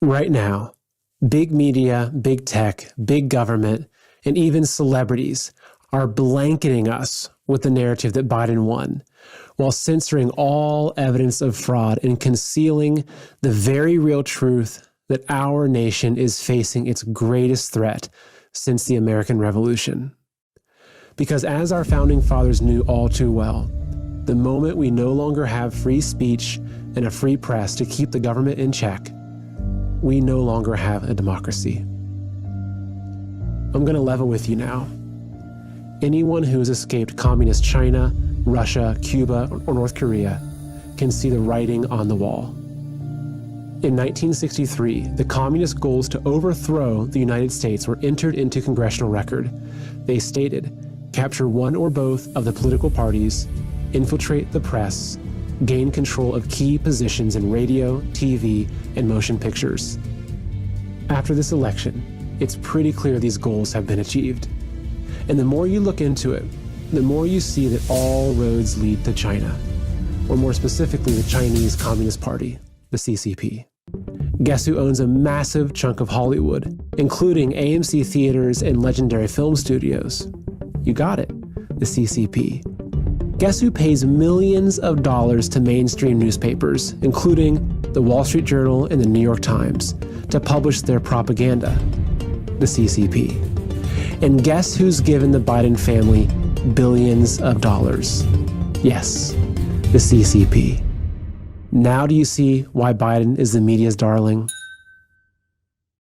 Right now, big media, big tech, big government, and even celebrities are blanketing us with the narrative that Biden won, while censoring all evidence of fraud and concealing the very real truth that our nation is facing its greatest threat since the American Revolution. Because as our founding fathers knew all too well, the moment we no longer have free speech and a free press to keep the government in check, we no longer have a democracy. I'm going to level with you now. Anyone who has escaped communist China, Russia, Cuba, or North Korea can see the writing on the wall. In 1963, the communist goals to overthrow the United States were entered into congressional record. They stated, capture one or both of the political parties, infiltrate the press, gain control of key positions in radio, TV, and motion pictures. After this election, it's pretty clear these goals have been achieved. And the more you look into it, the more you see that all roads lead to China, or more specifically the Chinese Communist Party, the CCP. Guess who owns a massive chunk of Hollywood, including AMC theaters and legendary film studios? You got it, the CCP. Guess who pays millions of dollars to mainstream newspapers, including the Wall Street Journal and the New York Times, to publish their propaganda? The CCP. And guess who's given the Biden family billions of dollars? Yes, the CCP. Now do you see why Biden is the media's darling?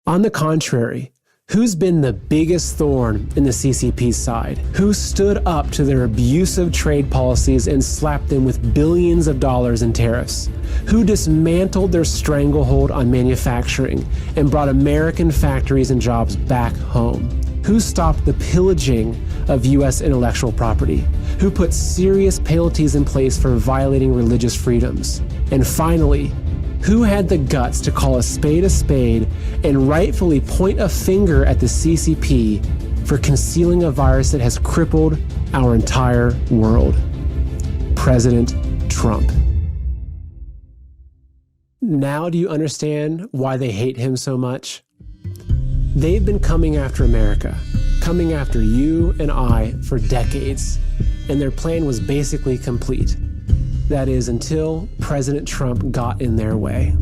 On the contrary, who's been the biggest thorn in the CCP's side? Who stood up to their abusive trade policies and slapped them with billions of dollars in tariffs? Who dismantled their stranglehold on manufacturing and brought American factories and jobs back home? Who stopped the pillaging of U.S. intellectual property? Who put serious penalties in place for violating religious freedoms? And finally, who had the guts to call a spade and rightfully point a finger at the CCP for concealing a virus that has crippled our entire world? President Trump. Now do you understand why they hate him so much? They've been coming after America, coming after you and I for decades, and their plan was basically complete. That is, until President Trump got in their way.